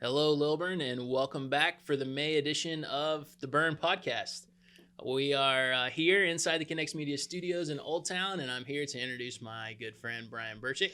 Hello, Lilburn, and welcome back for the May edition of the Burn Podcast. We are here inside the Connects Media Studios in Old Town, and I'm here to introduce my good friend Brian Burchick.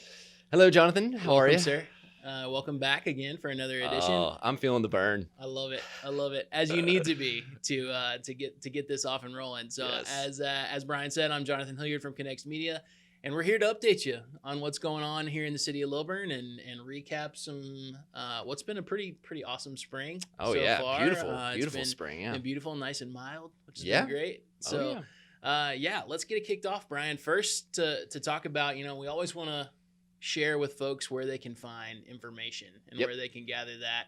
Hello, Jonathan. How are you, sir? Welcome back again for another edition. Oh, I'm feeling the burn. I love it. I love it, as you need to be to get this off and rolling. So, Yes. as Brian said, I'm Jonathan Hilliard from Connects Media. And we're here to update you on what's going on here in the city of Lilburn and recap some what's been a pretty awesome spring. Oh so yeah, far. beautiful spring. Yeah, been beautiful, nice and mild, which has Yeah. been great. So let's get it kicked off, Brian. First to talk about, we always want to share with folks where they can find information and where they can gather that.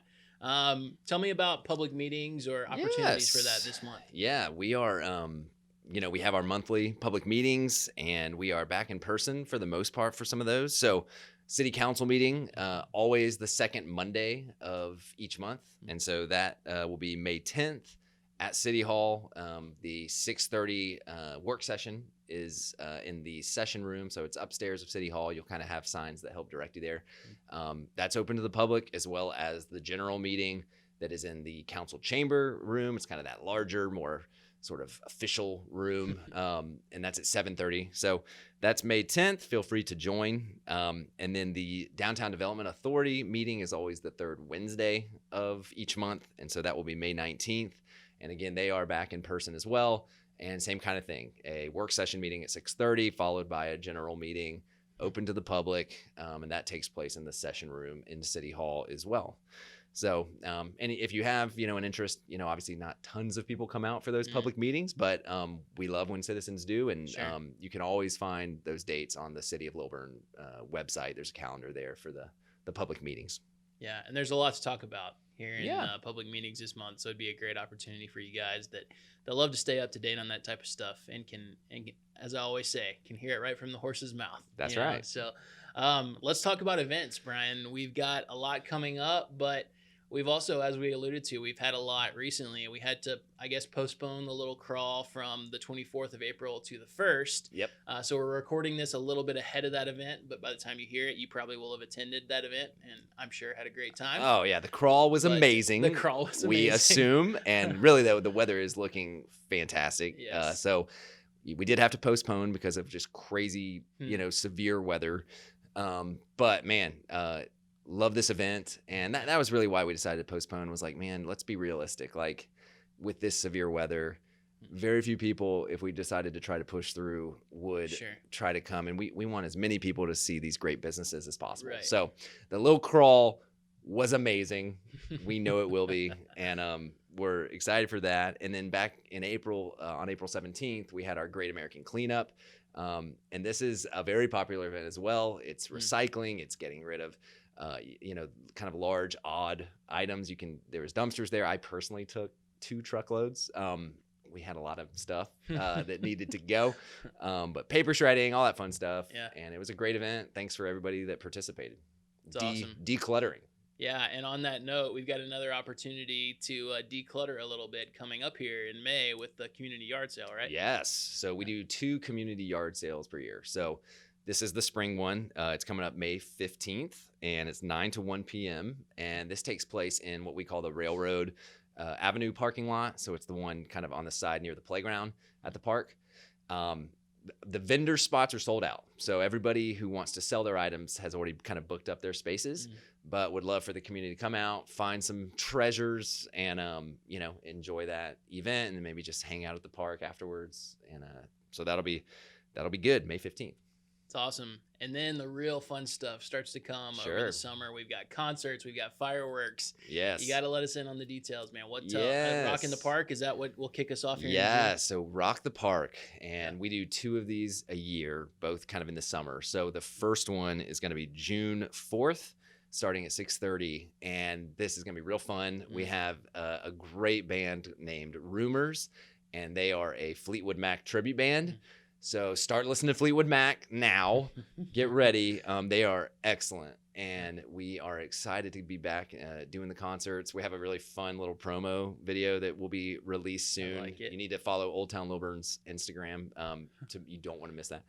Tell me about public meetings or opportunities for that this month. Yeah, we are. We have our monthly public meetings, and we are back in person for the most part for some of those. So, city council meeting always the second Monday of each month, and so that will be May 10th at City Hall. The 6:30 work session is in the session room, so it's upstairs of City Hall. You'll kind of have signs that help direct you there. That's open to the public, as well as the general meeting that is in the council chamber room. It's kind of that larger, more sort of official room, and that's at 7:30. So that's May 10th. Feel free to join. And then the Downtown Development Authority meeting is always the third Wednesday of each month, and so that will be May 19th. And again, they are back in person as well, and same kind of thing. A work session meeting at 6:30, followed by a general meeting open to the public, and that takes place in the session room in City Hall as well. So, and if you have, an interest, obviously not tons of people come out for those public meetings, but we love when citizens do. And you can always find those dates on the City of Lilburn website. There's a calendar there for the public meetings. Yeah, and there's a lot to talk about here in public meetings this month. So it'd be a great opportunity for you guys that love to stay up to date on that type of stuff and can, as I always say, can hear it right from the horse's mouth. That's right. So let's talk about events, Brian. We've got a lot coming up, but we've also, as we alluded to, we've had a lot recently. We had to, postpone the little crawl from the 24th of April to the 1st. Yep. So we're recording this a little bit ahead of that event, but by the time you hear it, you probably will have attended that event, and I'm sure had a great time. Oh, yeah. The crawl was amazing. The crawl was amazing. We assume, and really, though, the weather is looking fantastic. Yes. So we did have to postpone because of just crazy, severe weather. But, man, love this event, and that was really why we decided to postpone. Was like, man, let's be realistic. Like, with this severe weather, very few people, if we decided to try to push through, would try to come, and we want as many people to see these great businesses as possible. Right. So the little crawl was amazing. We know it will be, and we're excited for that. And then back in April, on April 17th, we had our Great American Cleanup. And this is a very popular event as well. It's recycling. It's getting rid of kind of large, odd items. There was dumpsters there. I personally took 2 truckloads. We had a lot of stuff that needed to go, but paper shredding, all that fun stuff. Yeah. And it was a great event. Thanks for everybody that participated. It's awesome. Decluttering. Yeah, and on that note, we've got another opportunity to declutter a little bit coming up here in May with the community yard sale, right? Yes. So we do 2 community yard sales per year. So this is the spring one. It's coming up May 15th, and it's 9 to 1 p.m. And this takes place in what we call the Railroad Avenue parking lot. So it's the one kind of on the side near the playground at the park. The vendor spots are sold out. So everybody who wants to sell their items has already kind of booked up their spaces, but would love for the community to come out, find some treasures, and enjoy that event, and then maybe just hang out at the park afterwards. And so that'll be good, May 15th. It's awesome. And then the real fun stuff starts to come over the summer. We've got concerts. We've got fireworks. Yes. You got to let us in on the details, man. What Rock in the Park, is that what will kick us off here? Yeah, so Rock the Park. And we do 2 of these a year, both kind of in the summer. So the first one is going to be June 4th, starting at 6:30. And this is going to be real fun. We have a great band named Rumors, and they are a Fleetwood Mac tribute band. So start listening to Fleetwood Mac now. Get ready. They are excellent, and we are excited to be back doing the concerts. We have a really fun little promo video that will be released soon. I like it. You need to follow Old Town Lilburn's Instagram. You don't want to miss that.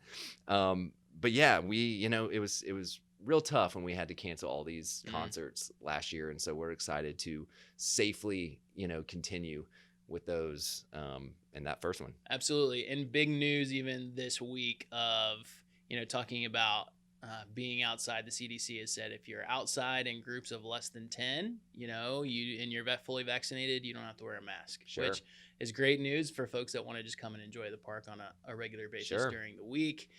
But yeah, it was real tough when we had to cancel all these concerts last year. And so we're excited to safely, continue with those and that first one. Absolutely. And big news even this week of, talking about being outside. The CDC has said if you're outside in groups of less than 10, and you're fully vaccinated, you don't have to wear a mask, which is great news for folks that want to just come and enjoy the park on a regular basis during the week.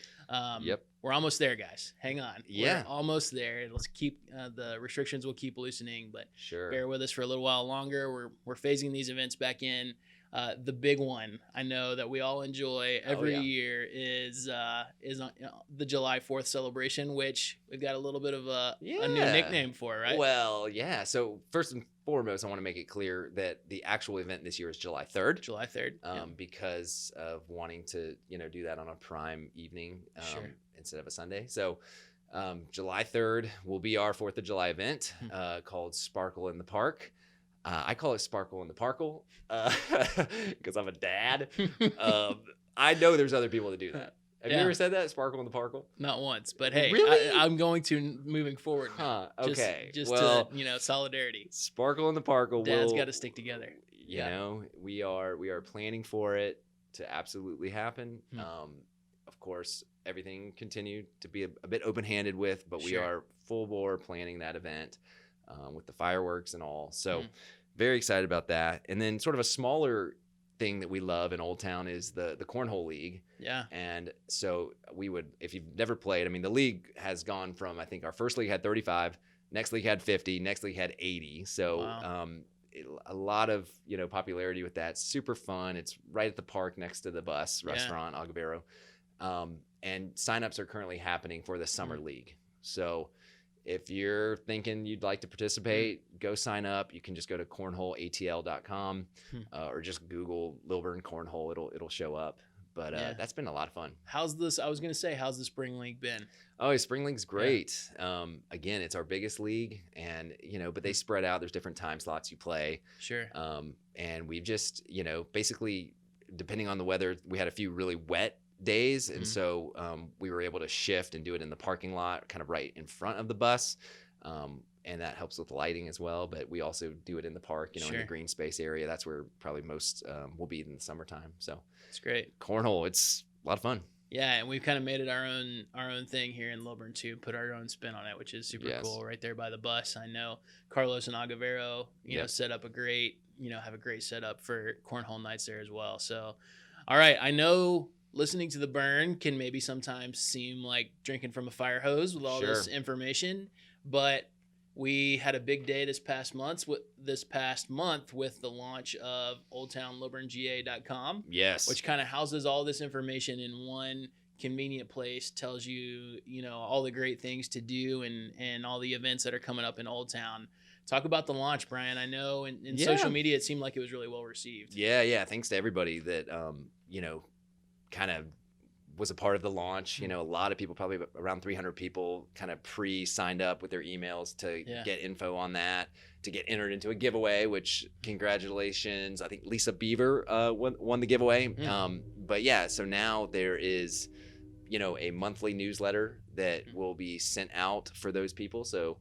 We're almost there, guys. Hang on. Yeah. We're almost there. Let's keep the restrictions will keep loosening, but bear with us for a little while longer. We're phasing these events back in. The big one I know that we all enjoy every year is on, the July 4th celebration, which we've got a little bit of a new nickname for, right? Well, yeah. So first and foremost, I want to make it clear that the actual event this year is July 3rd. July 3rd. Because of wanting to, do that on a prime evening instead of a Sunday. So July 3rd will be our 4th of July event called Sparkle in the Park. I call it Sparkle in the Parkle because I'm a dad. I know there's other people that do that. Have you ever said that? Sparkle in the Parkle? Not once, but hey, really? I'm going to moving forward. Okay. Just to, solidarity. Sparkle in the Parkle. Dad's got to stick together. We are planning for it to absolutely happen. Of course, everything continued to be a bit open-handed with, but we are full bore planning that event with the fireworks and all. So very excited about that. And then sort of a smaller thing that we love in Old Town is the Cornhole League. Yeah. And so we would, if you've never played, the league has gone from, I think our first league had 35, next league had 50, next league had 80. So a lot of, popularity with that. Super fun. It's right at the park next to the bus restaurant, Agavero. And signups are currently happening for the summer league. So if you're thinking you'd like to participate, go sign up. You can just go to cornholeatl.com or just Google Lilburn Cornhole. It'll show up. But that's been a lot of fun. How's the Spring League been? Oh, Spring League's great. Again, it's our biggest league, and but they spread out. There's different time slots you play. Sure. And we've just basically, depending on the weather, we had a few really wet days, and so we were able to shift and do it in the parking lot, kind of right in front of the bus. And that helps with lighting as well. But we also do it in the park, in the green space area. That's where probably most will be in the summertime. So it's great. Cornhole, it's a lot of fun. Yeah, and we've kind of made it our own thing here in Lilburn too. Put our own spin on it, which is super cool. Right there by the bus. I know Carlos and Agavero, set up have a great setup for cornhole nights there as well. So, all right, I know listening to the burn can maybe sometimes seem like drinking from a fire hose with all this information, but we had a big day this past month with the launch of oldtownlilburnga.com. Yes. Which kind of houses all this information in one convenient place, tells you, all the great things to do and all the events that are coming up in Old Town. Talk about the launch, Brian. I know in social media, it seemed like it was really well received. Yeah. Thanks to everybody that, kind of was a part of the launch. A lot of people, probably around 300 people, kind of pre-signed up with their emails to get info on that, to get entered into a giveaway, which congratulations. I think Lisa Beaver won the giveaway. But so now there is, a monthly newsletter that will be sent out for those people. So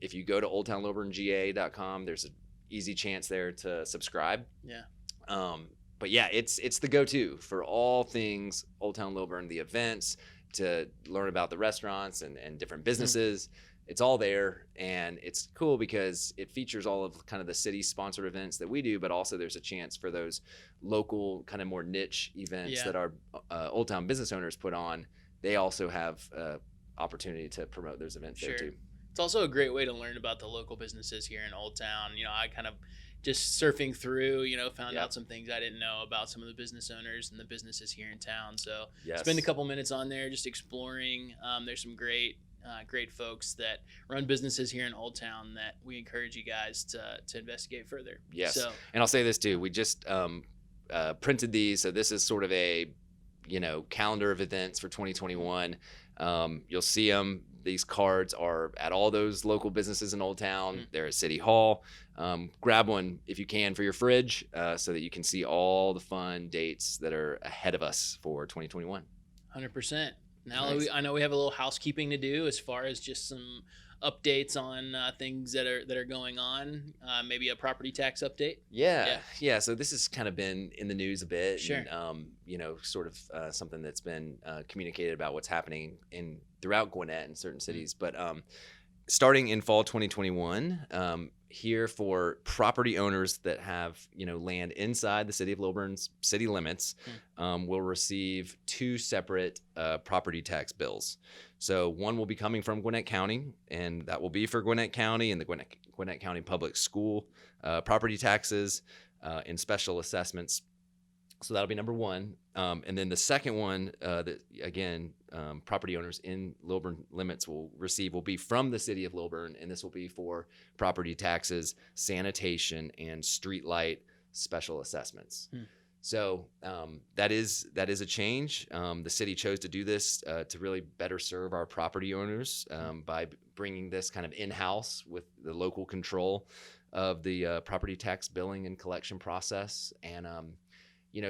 if you go to oldtownlilburnga.com, there's an easy chance there to subscribe. But it's the go-to for all things Old Town Lilburn, the events, to learn about the restaurants and different businesses. It's all there, and it's cool because it features all of kind of the city sponsored events that we do, but also there's a chance for those local kind of more niche events that our Old Town business owners put on. They also have opportunity to promote those events there too. It's also a great way to learn about the local businesses here in Old Town. I kind of just surfing through, found out some things I didn't know about some of the business owners and the businesses here in town. So spend a couple minutes on there just exploring. There's some great folks that run businesses here in Old Town that we encourage you guys to investigate further. Yes. And I'll say this too. We just printed these. So this is sort of a, calendar of events for 2021. You'll see them. These cards are at all those local businesses in Old Town. They're at City Hall. Grab one if you can for your fridge so that you can see all the fun dates that are ahead of us for 2021. 100%. Now Nice. I know we have a little housekeeping to do as far as just some updates on things that are going on. Maybe a property tax update. Yeah. So this has kind of been in the news a bit. Sure. And, sort of something that's been communicated about what's happening throughout Gwinnett and certain cities. But starting in fall 2021, here for property owners that have land inside the City of Lilburn's city limits, will receive 2 separate property tax bills. So one will be coming from Gwinnett County, and that will be for Gwinnett County and the Gwinnett County Public School property taxes and special assessments. So that'll be number one. And then the second one that, again, property owners in Lilburn limits will receive will be from the City of Lilburn, and this will be for property taxes, sanitation, and street light special assessments. So that is a change. The city chose to do this to really better serve our property owners by bringing this kind of in-house with the local control of the property tax billing and collection process. And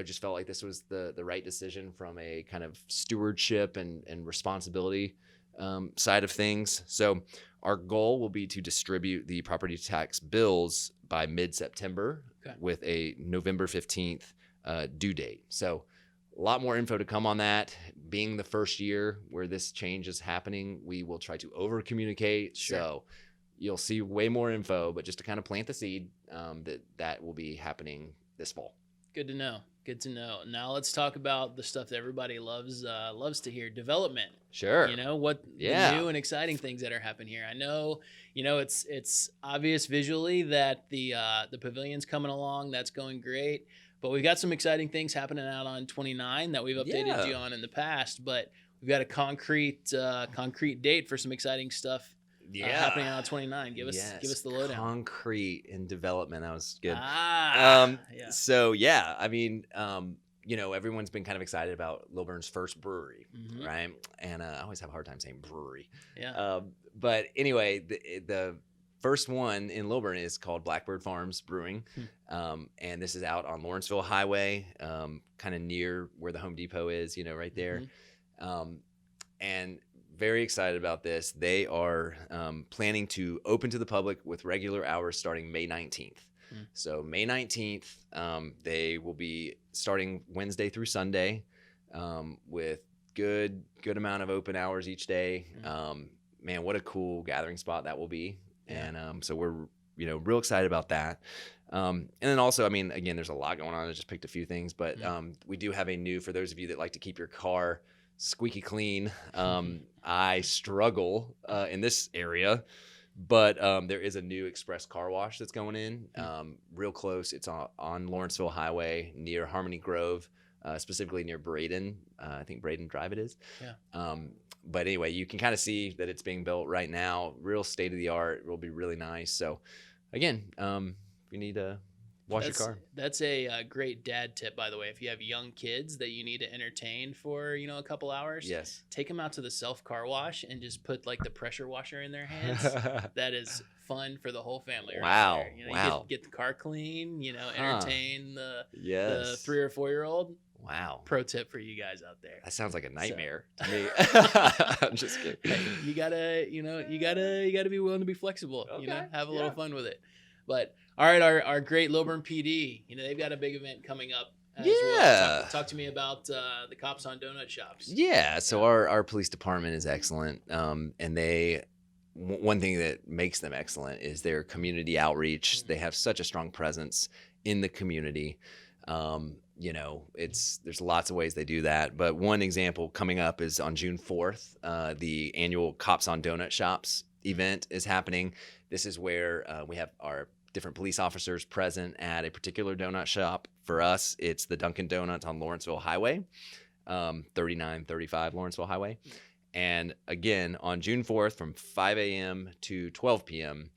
just felt like this was the right decision from a kind of stewardship and responsibility side of things. So our goal will be to distribute the property tax bills by mid-September with a November 15th due date. So a lot more info to come on that. Being the first year where this change is happening, we will try to over-communicate. Sure. So you'll see way more info, but just to kind of plant the seed that will be happening this fall. Good to know. Good to know. Now let's talk about the stuff that everybody loves to hear. Development. Sure. What the new and exciting things that are happening here. I know, it's obvious visually that the pavilion's coming along. That's going great. But we've got some exciting things happening out on 29 that we've updated you on in the past. But we've got a concrete date for some exciting stuff happening out on 29. Give us the lowdown. Concrete in development. That was good. So I mean, everyone's been kind of excited about Lilburn's first brewery, right? And I always have a hard time saying brewery. Yeah. But anyway, the first one in Lilburn is called Blackbird Farms Brewing, and this is out on Lawrenceville Highway, kind of near where the Home Depot is, right there. And very excited about this. They are planning to open to the public with regular hours starting May 19th. So May 19th, they will be starting Wednesday through Sunday with good amount of open hours each day. Man, what a cool gathering spot that will be. And so we're real excited about that. And then also, I mean, again, there's a lot going on. I just picked a few things, but we do have for those of you that like to keep your car squeaky clean. I struggle in this area, but there is a new express car wash that's going in real close. It's on Lawrenceville Highway near Harmony Grove, specifically near Braden. I think Braden Drive it is. But anyway, you can kind of see that it's being built right now. Real state of the art. It will be really nice. So again, if you need to wash your car. That's a great dad tip, by the way. If you have young kids that you need to entertain for, a couple hours, take them out to the self car wash and just put like the pressure washer in their hands. That is fun for the whole family. Wow. Right there. You get the car clean, entertain the 3 or 4 year old. Wow. Pro tip for you guys out there. That sounds like a nightmare to me. I'm just kidding. Hey, you gotta be willing to be flexible, have a little fun with it. But all right, our great Lilburn PD, they've got a big event coming up as well. Talk to me about the Cops on Donut Shops. Yeah, so our police department is excellent. And one thing that makes them excellent is their community outreach. They have such a strong presence in the community. There's lots of ways they do that. But one example coming up is on June 4th, the annual Cops on Donut Shops event is happening. This is where we have our different police officers present at a particular donut shop. For us, it's the Dunkin' Donuts on Lawrenceville Highway, 3935 Lawrenceville Highway. And again, on June 4th from 5 a.m. to 12 p.m.,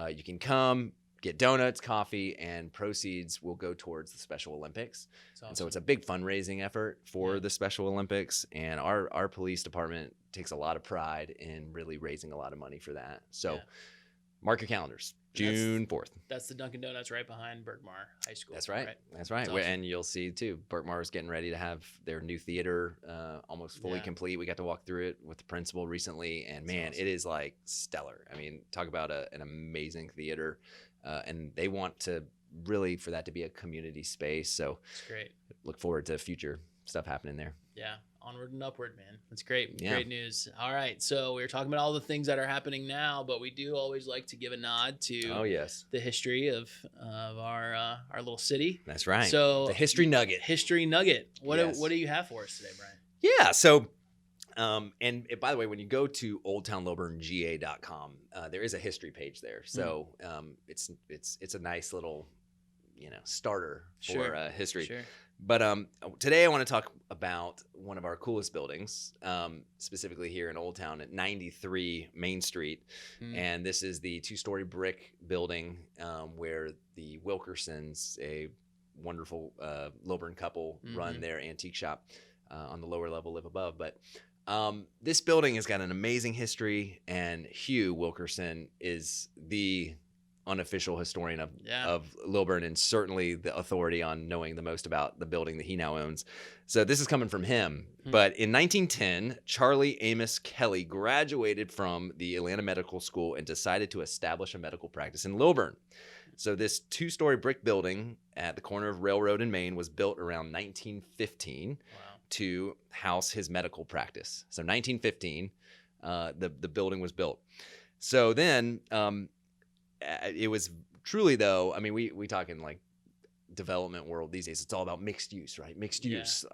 you can come, get donuts, coffee, and proceeds will go towards the Special Olympics. Awesome. And so it's a big fundraising effort for the Special Olympics, and our police department takes a lot of pride in really raising a lot of money for that. So mark your calendars. June 4th. That's the Dunkin' Donuts right behind Berkmar High School. That's right. That's right. Awesome. And you'll see too, Berkmar is getting ready to have their new theater almost fully complete. We got to walk through it with the principal recently, and man, awesome. It is like stellar. I mean, talk about an amazing theater, and they want to really for that to be a community space. So it's great. Look forward to future stuff happening there. Yeah. Onward and upward, man. That's great. Yeah. Great news. All right. So we were talking about all the things that are happening now, but we do always like to give a nod to the history of our little city. That's right. So the History Nugget. History Nugget. What do you have for us today, Brian? Yeah. So and by the way, when you go to oldtownlilburnga.com, there is a history page there. So it's a nice little starter for history. Sure. But today I want to talk about one of our coolest buildings, specifically here in Old Town at 93 Main Street. And this is the 2-story brick building where the Wilkersons, a wonderful Lilburn couple, run their antique shop. On the lower level, live above. But this building has got an amazing history, and Hugh Wilkerson is the unofficial historian of Lilburn, and certainly the authority on knowing the most about the building that he now owns. So this is coming from him. But in 1910, Charlie Amos Kelly graduated from the Atlanta Medical School and decided to establish a medical practice in Lilburn. So this 2-story brick building at the corner of Railroad and Main was built around 1915 to house his medical practice. So 1915, the building was built. So then it was truly, though, I mean, we talk in like development world these days, it's all about mixed use, right? Mixed use,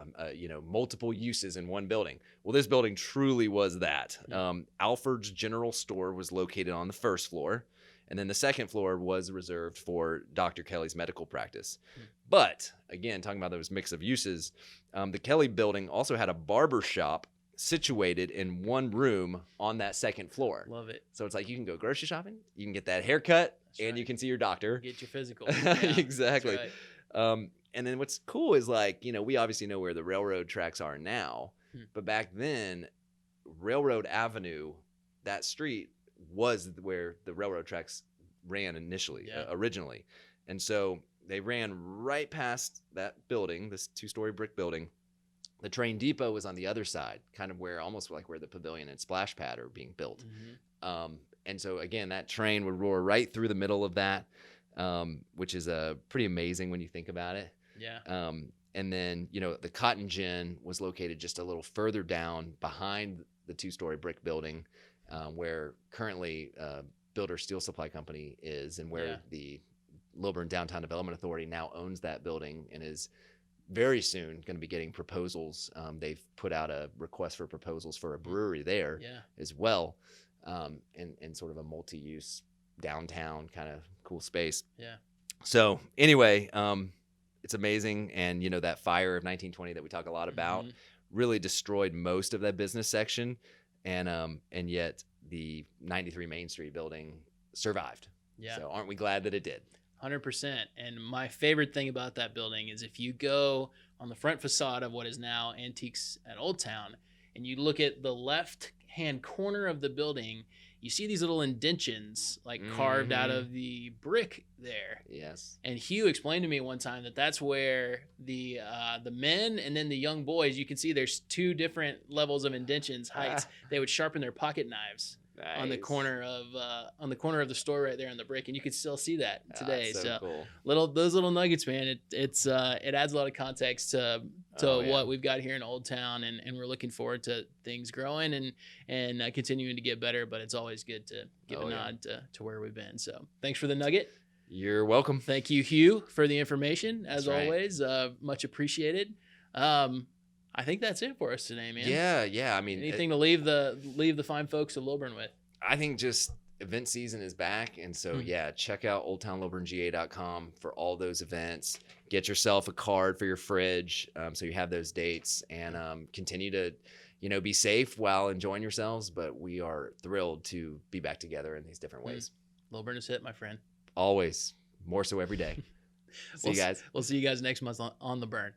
multiple uses in one building. Well, this building truly was that. Alfred's General Store was located on the first floor, and then the second floor was reserved for Dr. Kelly's medical practice. But again, talking about those mix of uses, the Kelly building also had a barber shop situated in one room on that second floor. Love it. So it's like you can go grocery shopping, you can get that haircut, and you can see your doctor. Get your physical. Exactly. Right. And then what's cool is like, we obviously know where the railroad tracks are now, but back then, Railroad Avenue, that street, was where the railroad tracks ran initially, originally. And so they ran right past that building, this 2-story brick building. The train depot was on the other side, kind of almost like where the pavilion and splash pad are being built. And so again, that train would roar right through the middle of that, which is pretty amazing when you think about it. Yeah. And then, the cotton gin was located just a little further down behind the 2-story brick building, where currently Builder Steel Supply Company is, and where the Lilburn Downtown Development Authority now owns that building and is very soon going to be getting proposals. They've put out a request for proposals for a brewery there as well, in sort of a multi-use downtown kind of cool space. Yeah. So anyway, it's amazing. And, that fire of 1920 that we talk a lot about really destroyed most of that business section. And yet the 93 Main Street building survived. Yeah. So aren't we glad that it did? 100%. And my favorite thing about that building is if you go on the front facade of what is now Antiques at Old Town and you look at the left-hand corner of the building, you see these little indentions like carved out of the brick there. Yes. And Hugh explained to me one time that that's where the men and then the young boys, you can see there's 2 different levels of indentions, heights. They would sharpen their pocket knives. Nice. on the corner of the store right there on the brick, and you can still see that today. So cool. Those little nuggets, man. It adds a lot of context to what we've got here in Old Town, and we're looking forward to things growing and continuing to get better. But it's always good to give a nod to where we've been. So thanks for the nugget. You're welcome. Thank you, Hugh, for the information as always. Much appreciated. I think that's it for us today, man. Yeah. I mean, anything to leave the fine folks of Lilburn with? I think just event season is back, and so check out oldtownlilburnga.com for all those events. Get yourself a card for your fridge, so you have those dates, and continue to, be safe while enjoying yourselves. But we are thrilled to be back together in these different ways. Lilburn is hit, my friend. Always, more so every day. See you guys. We'll see you guys next month on The Burn.